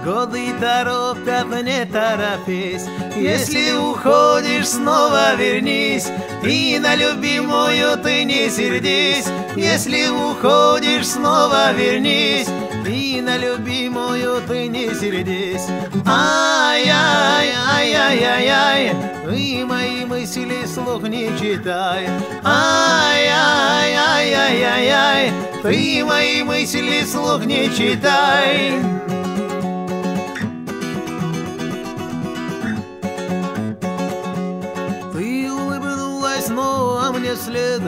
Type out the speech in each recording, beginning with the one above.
Годы торопят, не торопись. Если уходишь, снова вернись. И на любимую ты не сердись. Если уходишь, снова вернись. И на любимую ты не сердись. Ай-яй-яй-яй-яй, ты мои мысли вслух не читай. Ай-яй-яй-яй-яй, ты мои мысли вслух не читай. Ты улыбнулась снова мне вслед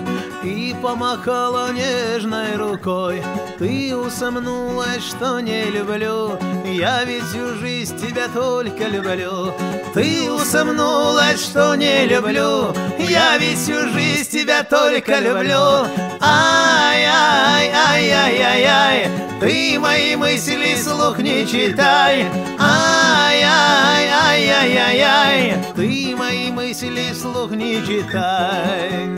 и помахала нежной рукой. Ты усомнулась, что не люблю, я ведь всю жизнь тебя только люблю. Ты усомнулась, что не люблю, я ведь всю жизнь тебя только люблю. Ай-яй-яй-яй-яй, ты мои мысли вслух не читай. Ай-яй-яй-яй-яй, ты мои мысли вслух не читай.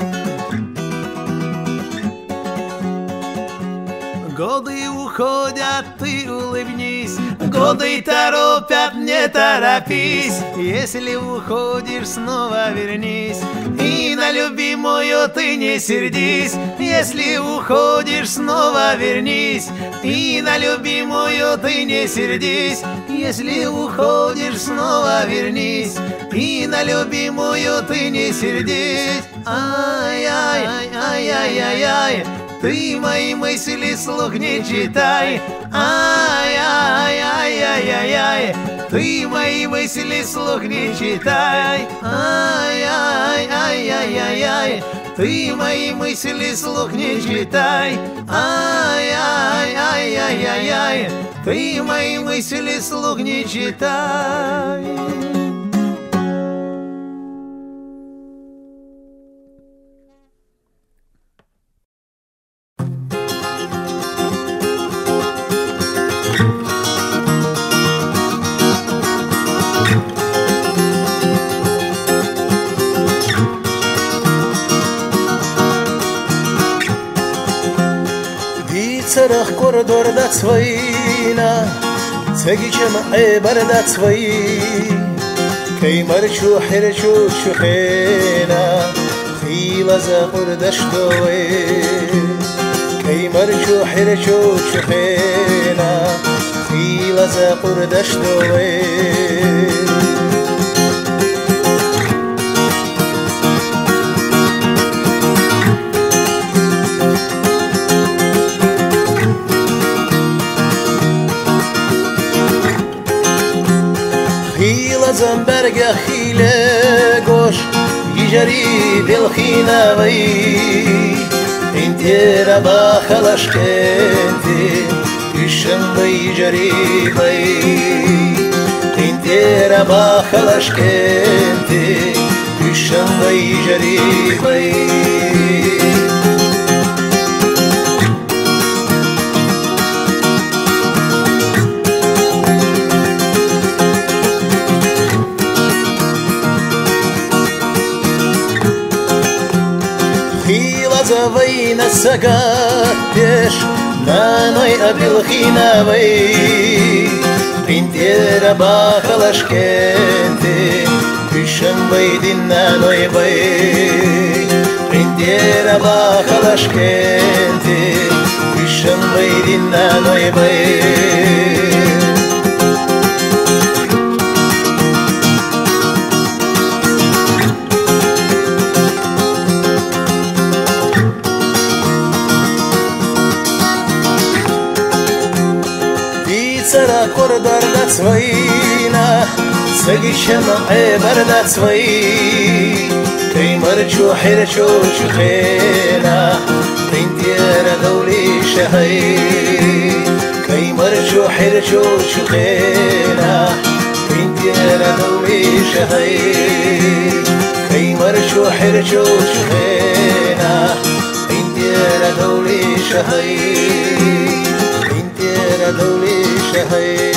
Годы уходят, ты улыбнись. Годы торопят, не торопись. Если уходишь, снова вернись. И на любимую ты не сердись. Если уходишь, снова вернись. И на любимую ты не сердись. Если уходишь, снова вернись. И на любимую ты не сердись. Ай-яй-яй-яй-яй, ты мои мысли вслух не читай. Ай-яй-яй-яй-яй, ты мои мысли вслух не читай. Ай-яй-яй-яй-яй, ты мои мысли вслух не читай. Ай-яй-яй-яй-яй, ты мои мысли вслух не читай. Царах коридор дат свойна, цагичем айбар дат свои. Кеймарчу херчу чухена, хила за курдаш дои. Кеймарчу херчу чухена, хила за курдаш дои. زنبرگ خیله گوش یجری بالخینا وی انتی ربا خلش کنتی یشم وی جری وی انتی ربا خلش کنتی یشم وی جری وی وين السقاتش نانوي أبيل خيناوي انتي ربا خلش كنتي بشم بيدين نانوي بي انتي ربا خلش كنتي بشم بيدين نانوي بي коридор дат свойна, цагичем айбар дат свои. Кеймарчу херчу чухена, интера даули шахай. Кеймарчу херчу чухена, интера даули шахай. Кеймарчу херчу чухена, интера даули шахай. Интера даули شهي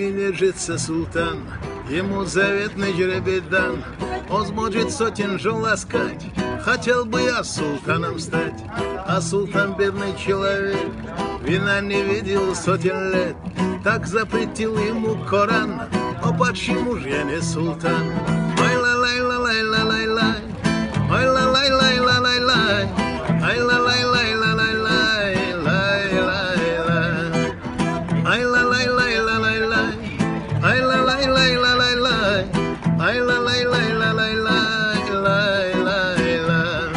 Емине жится султан, ему заветный жребий дан. Он сможет сотен жен ласкать, хотел бы я султаном стать. А султан бедный человек, вина не видел сотен лет. Так запретил ему Коран, о почему же я не султан? Ай ла лай ла лай ла лай лай, ай ла лай лай ла лай лай, ай ла лай лай ла лай лай, лай лай лай, ай ла лай лай ла лай лай, ай ла лай лай ла лай лай, ай ла лай лай ла лай лай, лай лай лай.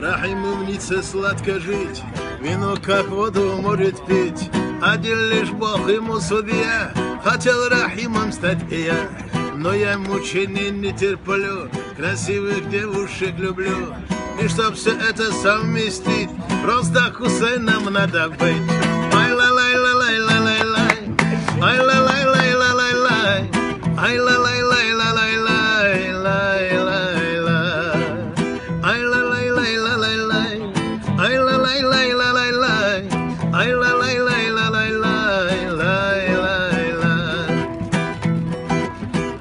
Рахим умница сладко жить, вино как воду может пить. Один лишь Бог ему судья, хотел Рахимом стать и я. Но я мучений не терплю, красивых девушек люблю. И чтоб все это совместить, просто Хусейном надо быть. Ай ла лай ла лай ла лай лай, ай ла лай лай ла лай лай, ай ла лай лай ла лай лай, лай лай лай, ай ла лай лай ла лай лай, ай ла лай лай ла лай лай, ай ла лай лай ла лай лай, лай лай лай.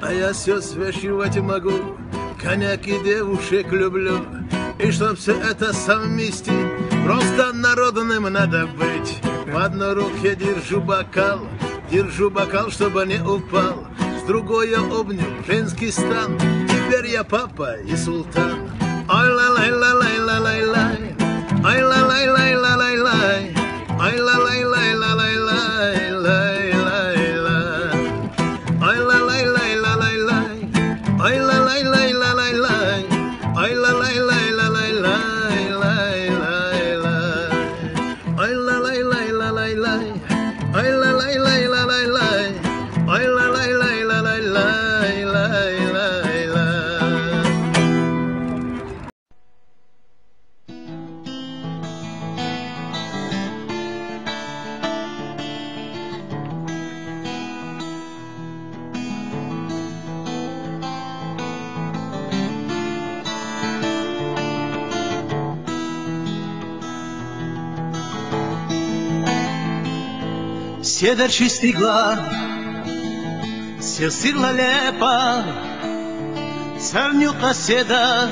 А я все свящивать могу, коньяк и девушек люблю. И чтоб все это совместить, просто народным надо быть. В одной руке держу бокал, чтобы не упал. С другой я обнял женский стан, теперь я папа и султан. Ай ла лай ла лай ла лай лай, ай ла лай лай ла лай лай, ай ла лай лай ла лай лай, лай лай лай, ай ла лай лай ла лай лай, ай ла лай лай ла лай лай, ай ла лай лай ла лай лай, лай лай лай, ай ла лай лай ла лай лай, ай ла лай лай ла лай лай, ай ла лай лай ла лай лай, лай лай лай. Седер стигла, сел сирла лепа, царнюка седа,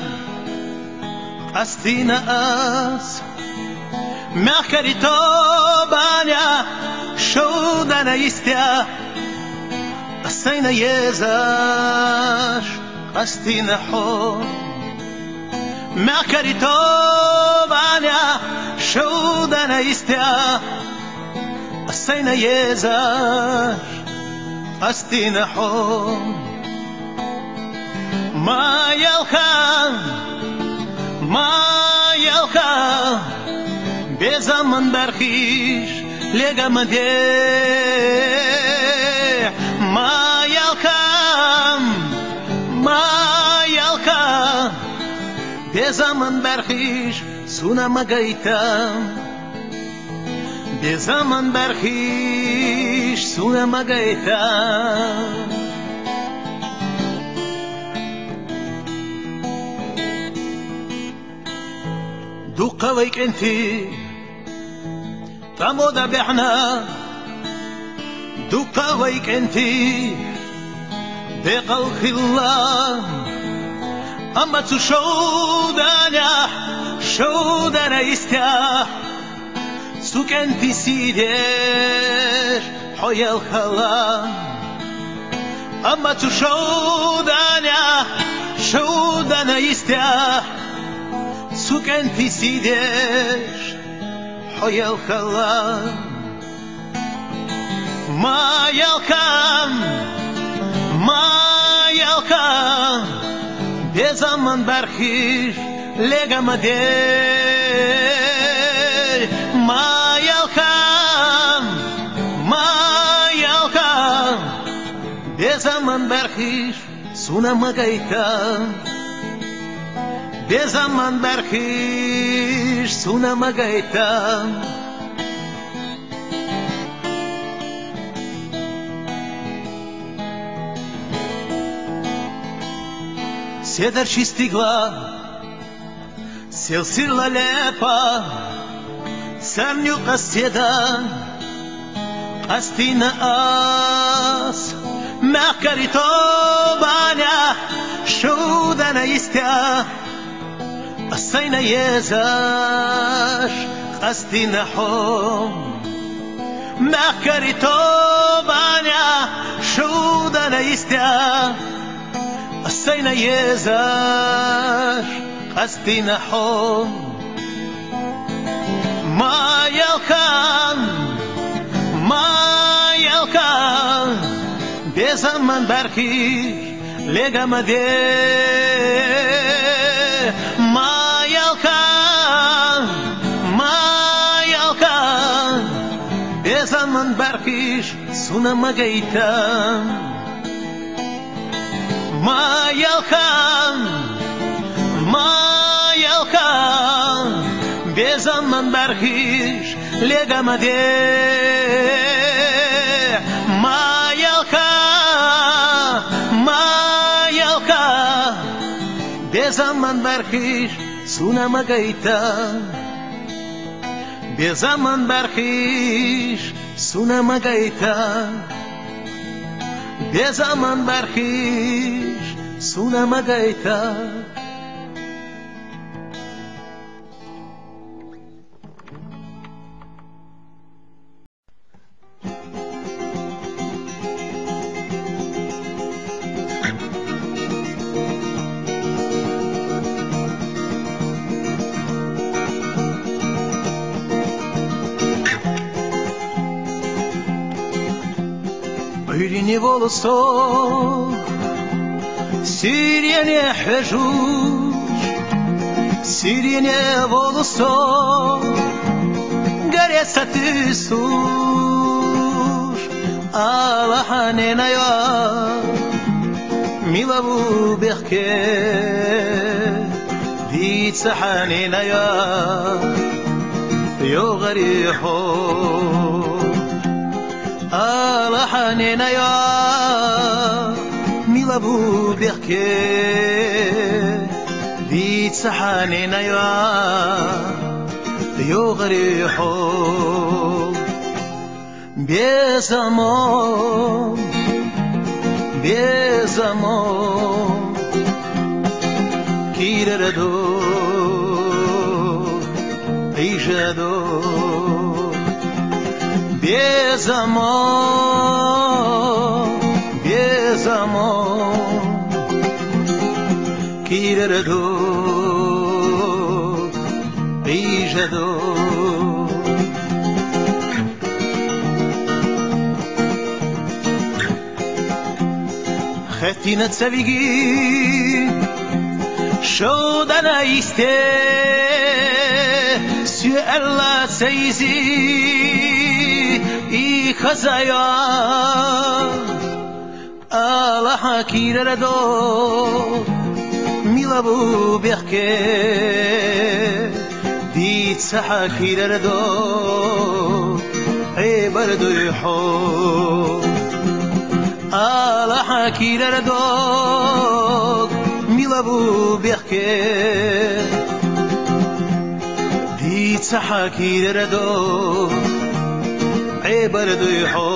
астина ас, мягко рито баня, шоуда на истя, асайна езаш, астина хо, мягко рито баня, шоуда на истя. Асайна езаш, астина хом. Маялха, безаман бархиш, легамаде. Маялха, безаман бархиш, суна магайтам. Безаман бархиш, суна магайта. Дука вайкенти, тамода бехна. Дука вайкенти, бекал хилла. Амацу шоудана истя. سكنتي سيدر حيا الخلا أما شودنا يستاح سكنتي سيدر حيا الخلا ما يلقام بزمن برخير لقى مدير ما يلقام بزمن برخير سونا مغايتا بزمن برخير سونا مغايتا Седер стигла, сел сирла лепа, царнюка седа, Astina as Mercarito bania Shudana istia Asayna yezash Astina hom Mercarito bania Shudana istia Asayna yezash Astina hom Ma yalkan Bezaman barki legamade Mayalka Bezaman barkish suna magaita Mayalka Bezaman barkish legamade Bezaman barkish suna magaita Bezaman barkish suna magaita Bezaman barkish suna magaita Ürünü volostok Süriyene hücuş Süriyene volostok Garesatı suş Allah'ane ya Milavu behke Ditsahane ya Yo gariho Allah hanena ya milabu berke dit sahanena ya yogriho bezamon kirado ijado Bezamon Kirado Ijado Khatina tsavigi Shodana iste Su Allah seizi Khazaya Allah kirado milabu berke dit saha kirado bardo ho Allah kirado milabu berke dit saha kirado bardo ho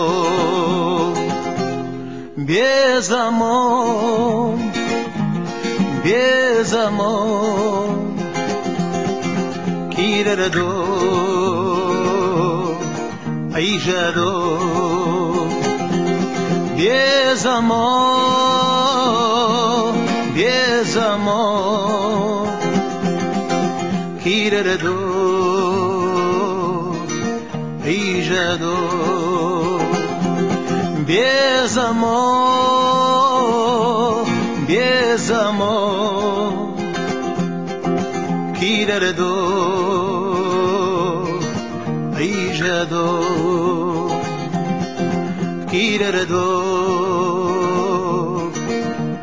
Bezamon Kirado Ijado Bezamon Kirado Ijado Bezamon Kirado Ijado Kirado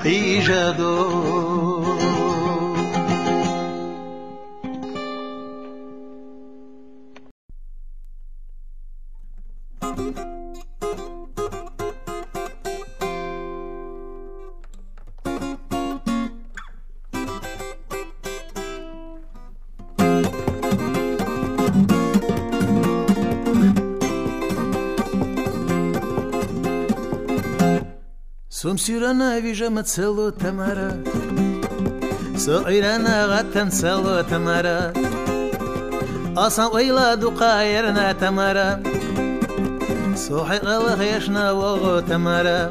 Ijado Сумсюрана вижама цело тамара, соирана гаттан цело тамара, асан ойла дуқайрна тамара, сохи алах яшна вого тамара,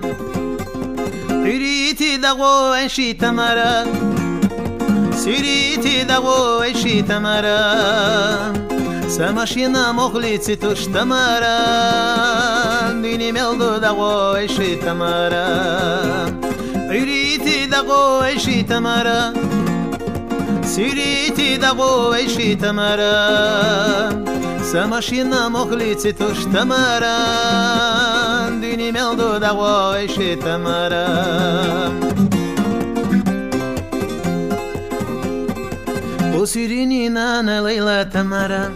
ирити дагу энши тамара, сирити дагу энши тамара, самашина мохлици туш тамара, дини мелду дагу энши тамара, ирити дагу энши тамара, сирити дагу энши тамара, самашина мохлици туш тамара, дини мелду дагу энши тамара. Sirini nana Leila Tamara,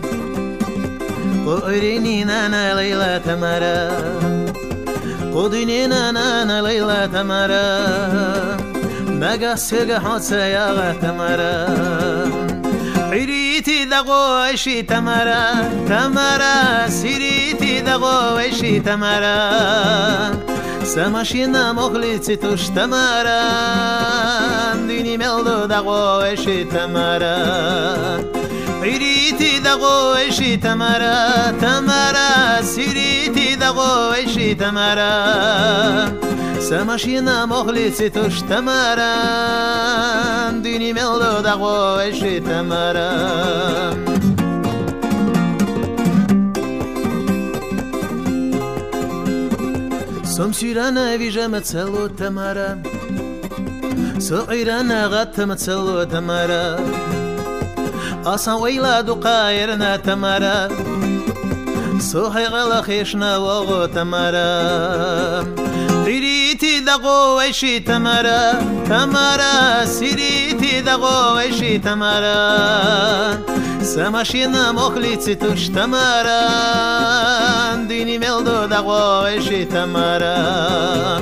Irini nana Leila Tamara, Kodini nana Leila Tamara, Naga Sega Hotsayaga Tamara, Iriti dago Eshi Tamara, Tamara, Siriti dago Eshi Tamara, Samashina Mohlitsi Tush Tamara, Dini Meldo dago Eshi Tamara, Iriti dago Eshi Tamara, Tamara, Siriti dago Eshi Tamara, Samashina Mohlitsi Tush Tamara, Dini Meldo dago Eshi Tamara. Сумсюрана вижама цело тамара, соирана гаттама цело тамара, асан ойла дуқайрна тамара, сохи гала хешна вого тамара, ирити дагу эши тамара, тамара, сирити дагу эши тамара, самашина мохлици туш тамара, дини мелду дагу эши тамара,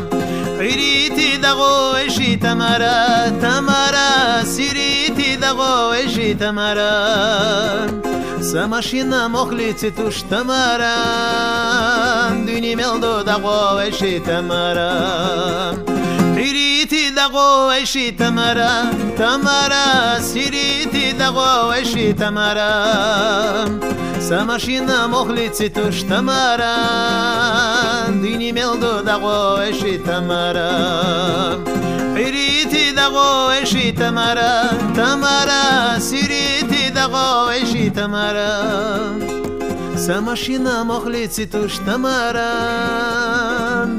ирити дагу эши тамара, тамара, сирити дагу эши тамара, самашина мохлици туш тамара, дини мелду дагу эши тамара, ирити дагу эши тамара, тамара, сирити дагу эши тамара, самашина мохлици туш тамара, дини мелду дагу эши тамара, ирити дагу эши тамара, тамара, сирити дагу эши тамара, самашина мохлици туш тамара,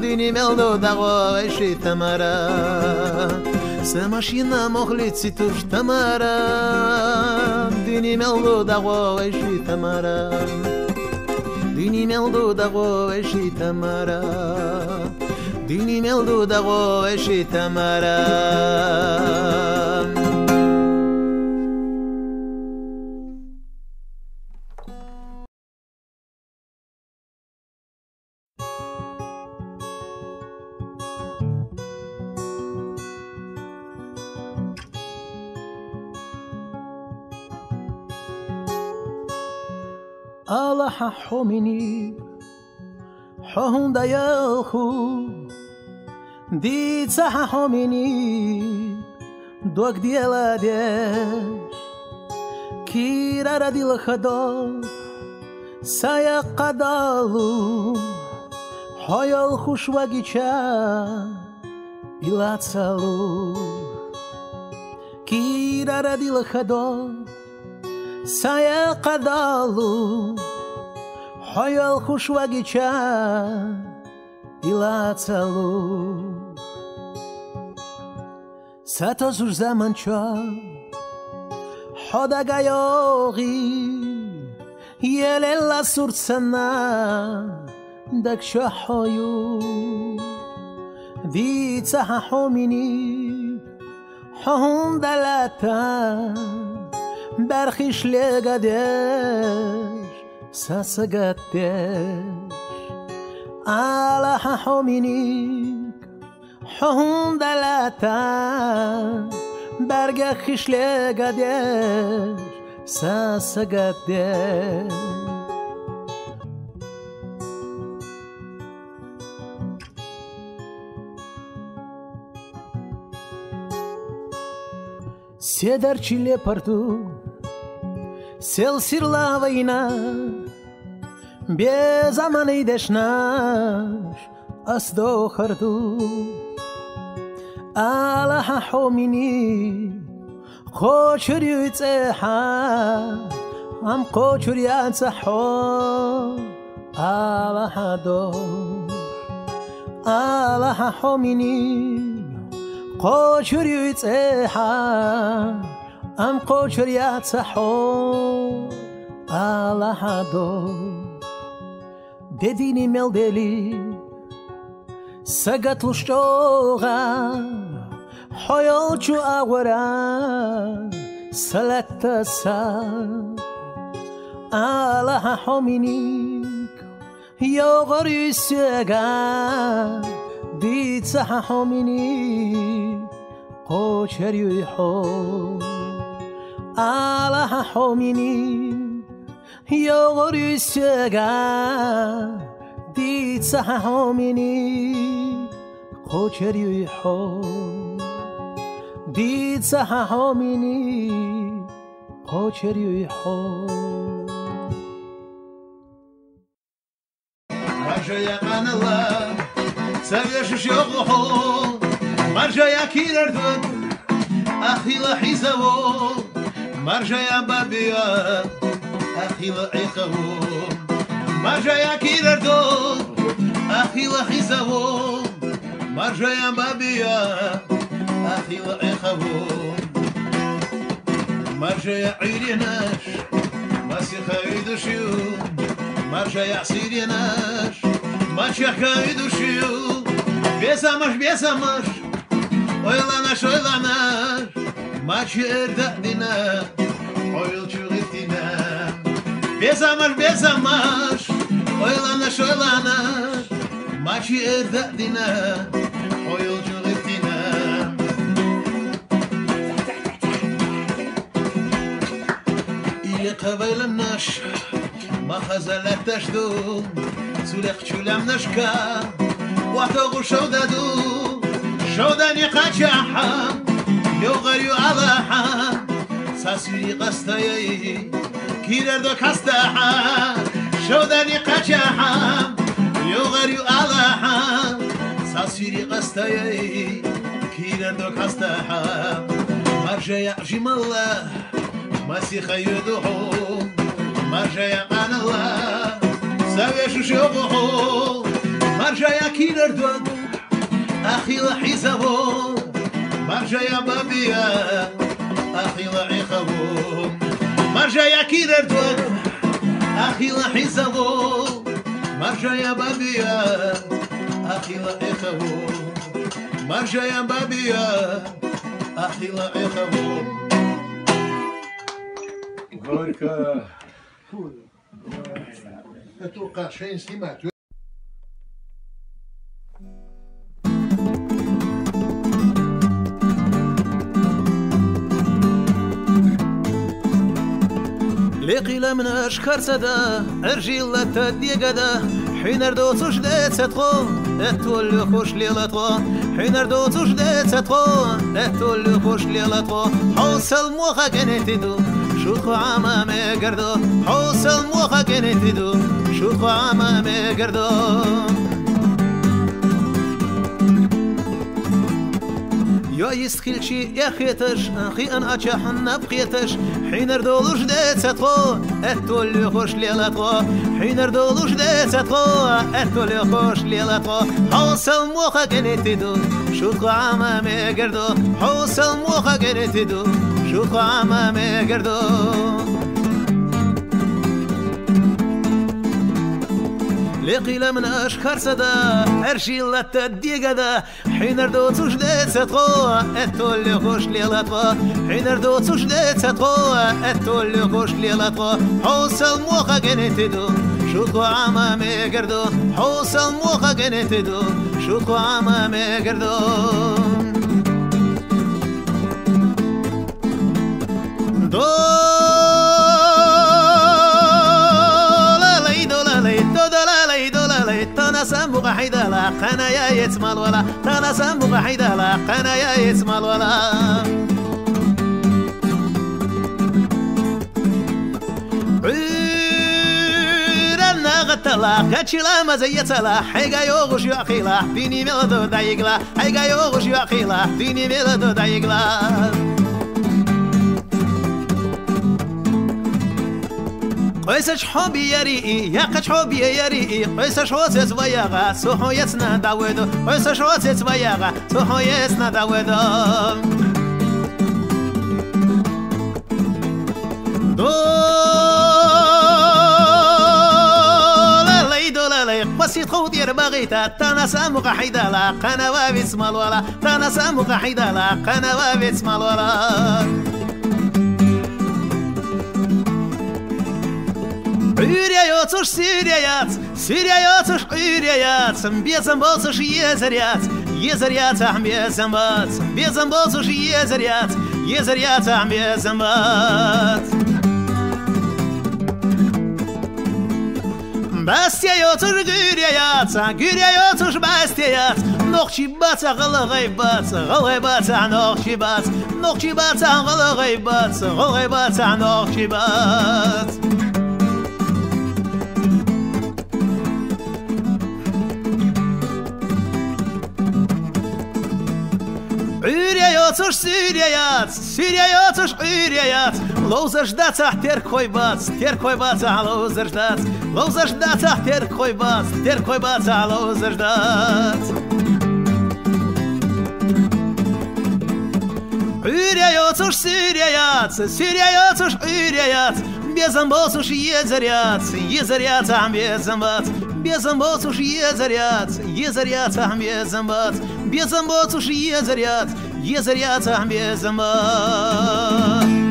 дини мелду дагу эши тамара, самашина мохлици туш тамара, дини мелду дагу эши тамара, дини мелду дагу эши тамара, дини мелду дагу эши тамара. Allah homini honda yahu dica homini dog diela desh kira radil khado saya qadalu hayal khushwagicha ilatsalu kira radil khado saya qadalu hayal khushwagicha ilatsalu satozur zamancha hodagayogi yelela sursana daksha hoyu vitsa homini hondalata برخیش لگدش سسگدش علا همینیک هندلتا برخیش لگدش سسگدش Седарчиле порту сел сирла война, без аманы идешь наш асдо харту. Аллаха хомини хочур юцеха ам хочур янцахо Аллаха до Аллаха хомини хочур юцеха ам хочур янцахо Аллаха до بدینی ملدلی سگت لشتوغا حیال چو آورا سلت سا الله حمینیک یا غری سگا دید سح حمینیک قوچری حو الله حمینیک یا غری سگا دید سح حمینیک قوچری حو دید سح حمینیک قوچری حو مرجع قنلا سويش شغله مرجع كيردود أخي لحيزو مرجع بابيا أخي لعيقه مرجع كيردود أخي لحيزو مرجع بابيا أخي لعيقه مرجع عيريناش مسيخ يدشيو مرجع سيريناش مسيخ يدشيو بيسامش oylanış maç erdadina oyul çuğittina bezamış oylanış maç erdadina oyul çuğittina İyi kabaylanış mahazalet taşdu zulek çulamnışka واتو شودادو شوداني قاچاحا يوغريو عضاحا ساسيري قستايي كيردو كاستاحا شوداني قاچاحا يوغريو عضاحا ساسيري قستايي كيردو كاستاحا مرجع يعجم الله مسيخ يدوحو مرجع يقان الله سويش شوقو مرجع كيردو أخي لحيزه مرجع بابيا أخي لعيقه مرجع كيردو أخي لحيزه مرجع بابيا أخي لعيقه مرجع بابيا أخي لعيقه Горько. أتوقع شيء سمعت لقيل من أشكر سدا أرجيل تديقدا حين ردوتش ديت ستخو اتولي خوش ليلتخو حين ردوتش ديت ستخو اتولي خوش ليلتخو حوصل موخا كنتدو شوخو عمامي قردو حوصل موخا كنتدو شوخو عمامي قردو يا يسخيلشي يا خيتش أخي أن أجحنا بقيتش حين ردولوش ديت ستخو اتولي خوش ليلتخو حين ردولوش ديت ستخو اتولي خوش ليلتخو حوصل موخا كنتدو شوخو عمامي قردو حوصل موخا كنتدو شوخو عمامي قردو لقيل من أشكر سدا أرشيل تديقدا حين ردوتش ديت ستخو اتولي خوش ليلتخو حين ردوتش ديت ستخو اتولي خوش ليلتخو حوصل موخا كنتدو شوخو عمامي قردو حوصل موخا كنتدو شوخو عمامي قردو تنسم بحيدا لا قنايا يتمال ولا تنسم بحيدا لا قنايا يتمال ولا تلا كاتشلا مزيتلا حيقا يوغش يعقيلا ديني ميلدو دايقلا حيقا يوغش يعقيلا ديني ميلدو دايقلا قيسش حبي يريئي يقش حبي يريئي قيسش حوسس وياغا سوحو يسنا داودو قيسش حوسس وياغا سوحو يسنا داودو دولالي بسيط خوت يربغيتا تانا سامو قحيدالا قنوا بسم الولا تانا سامو قحيدالا قنوا بسم الولا Üreyotsuş Süreyat, Süreyotsuş Üreyat, Bezem bolsuş Yezeryat, Yezeryat bezem bat, Bezem bolsuş Yezeryat, Yezeryat bezem bat. Bastiyotsuş Güreyat, Güreyotsuş Bastiyat, Nokçi bat, Gılgay bat, Gılgay bat, Nokçi bat, Nokçi bat, Gılgay bat, Gılgay bat, Nokçi bat. Üreyotsuş Süreyat, Süreyotsuş Üreyat, Lozajdatsa terkoybats, Lozajdat, Lozajdatsa terkoybats, Lozajdat. Üreyotsuş Süreyat, Süreyotsuş Üreyat, Bezem bolsuş Yezeryat, Yezeryat bezem bat, Bezem bolsuş Yezeryat, Yezeryat bezem bat, Bezem bolsuş Yezeryat, Yezeryat bezem bat.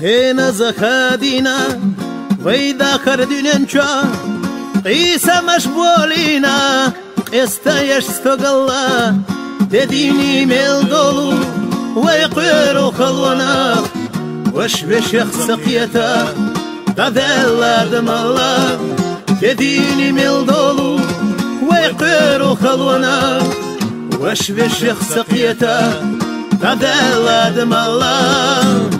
خينا زخادينا ويدا خرديننچا قيسا مشبولينا استايش استغلا dediğini mel dolu ويقيرو خلونا وش بشيخ سقيتا تذلادم الله dediğini mel dolu ويقيرو خلونا وش بشيخ سقيتا تذلادم الله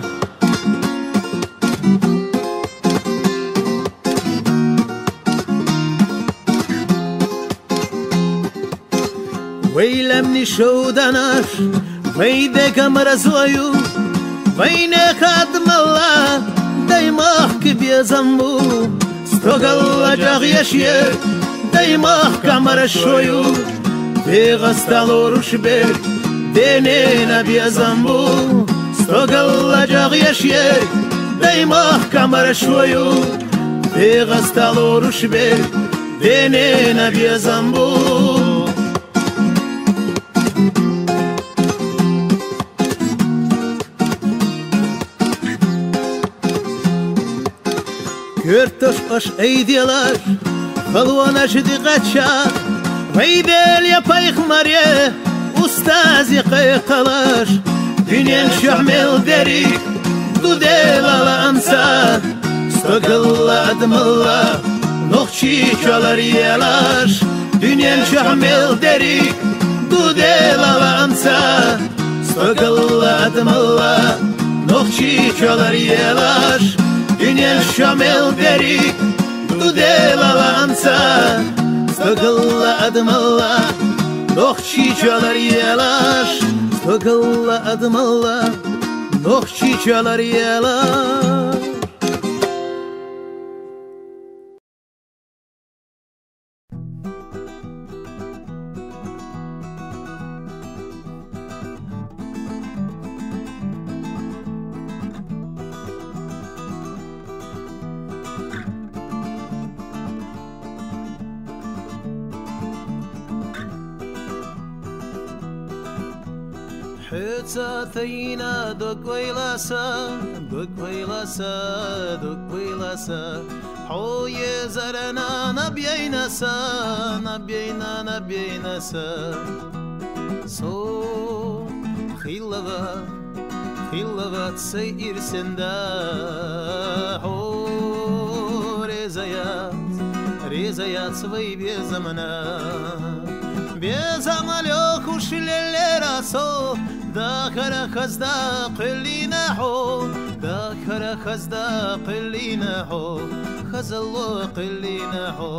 ويلمني شودناش ويدك مرزويو وينك عدم الله دايماك بيزمو استغل جاغ يشيه دايماك مرشويو بيغستالوروش بير دينينا بيزمو استغل جاغ يشيه دايماك مرشويو بيغستالوروش بير دينينا بيزمو Körtöş aş eydiyalar, halvana jdiqatşa, veydel yapayıq marye, ustaz yaqayqalaş, dünyen şahmel derik, dudel ala ansa, stogalla admalla, noqçi çalar yelaş, dünyen şahmel derik, dudel ala ansa, stogalla admalla, noqçi çalar yelaş, Dünyen şamel derik, dudel alansa, stogalla admalla, noqçi çalar yelaş, stogalla admalla, noqçi çalar yelaş. Hütsathina dukwaylasa, dukwaylasa, dukwaylasa, Hoye zarana nabyaynasa, nabyaynasa, So khilava, хиловаться ирсенда. Резаят свои безамана. Безамалёк ушлеле расо, да харахазда қиллинахо, да харахазда қиллинахо, хазалло қиллинахо,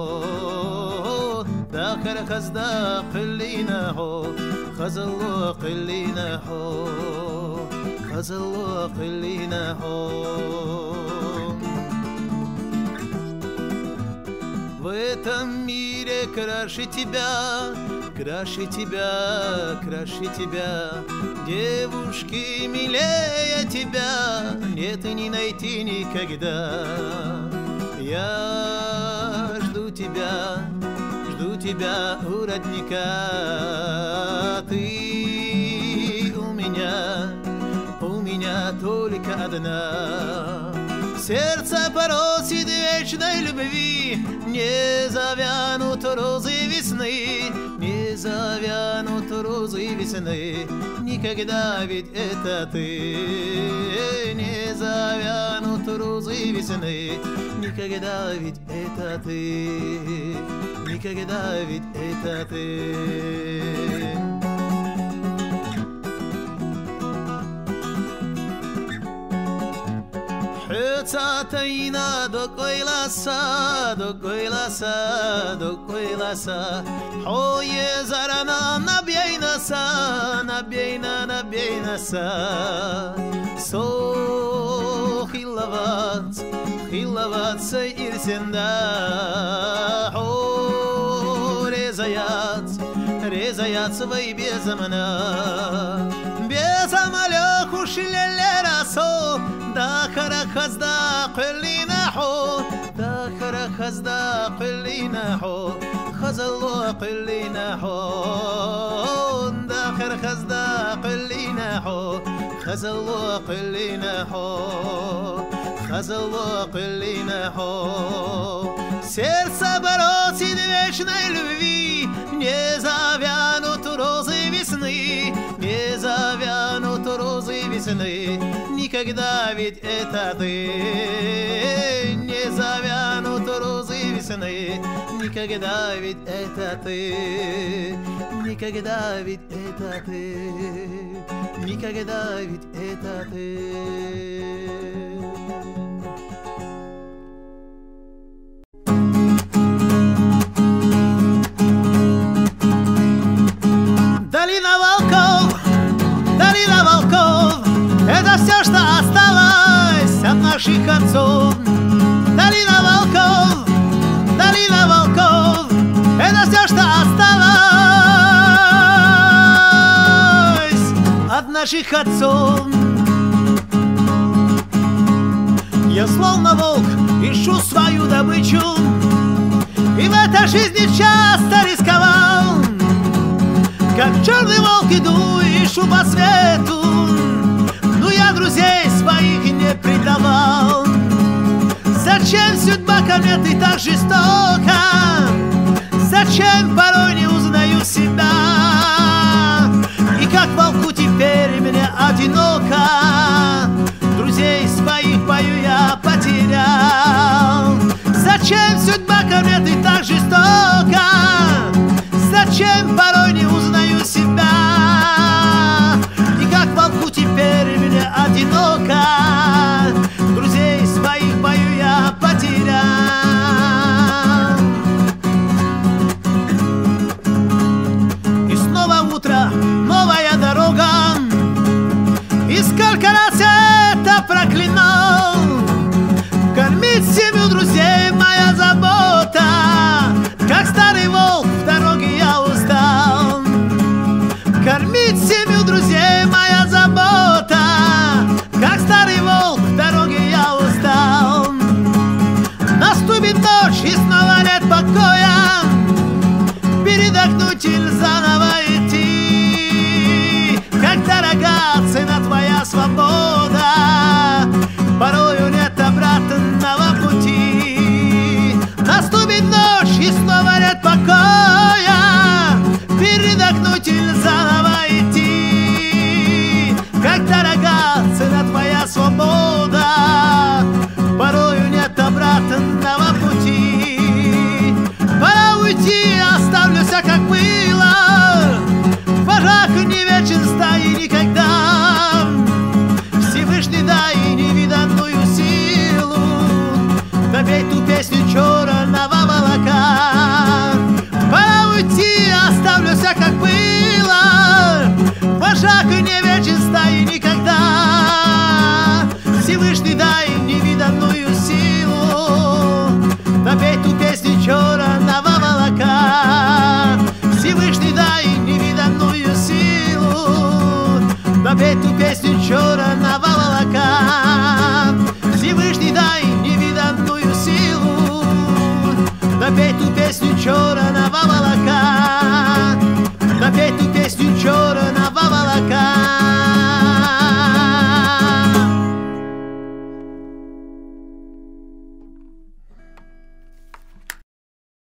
да харахазда қиллинахо, хазалло қиллинахо, хазалло қиллинахо. В этом мире краше тебя, краше тебя, краше тебя. Девушки милее тебя нет и не найти никогда. Я жду тебя у родника. Ты у меня только одна. Сердце просит вечной любви, не завянут розы весны, не завянут розы весны. Никогда ведь это ты, не завянут розы весны. Никогда ведь это ты, никогда ведь это ты. Цатайна до койласа, до койласа, до койласа. Хое зарана набейнаса, набейнаса. Со хиловаться ирсенда. Хо резаят свои безамана. Безамалёк ушлеле расо, да харахазда қиллинахо, да харахазда қиллинахо, хазалло қиллинахо, да харахазда қиллинахо, хазалло қиллинахо, хазалло қиллинахо. Сердце просит вечной любви, не завянут розы весны, не завянут розы весны. Никогда ведь это ты, не завянут розы весны. Никогда ведь это ты, никогда ведь это ты, никогда ведь это ты. Долина волков, это все, что осталось от наших отцов. Долина волков, это все, что осталось от наших отцов. Я словно волк ищу свою добычу, и в этой жизни часто рисковал. Как черный волк иду, ищу по свету, но я друзей своих не предавал. Зачем судьба ко мне ты так жестока? Зачем порой не узнаю себя? И как волку теперь мне одиноко, друзей своих бою я потерял. Зачем судьба ко мне ты так жестока? Зачем порой не узнаю себя? И как волку теперь мне одиноко, друзей своих бою я потерял. песню черного волока. Всевышний, дай невиданную силу допеть ту песню черного волока.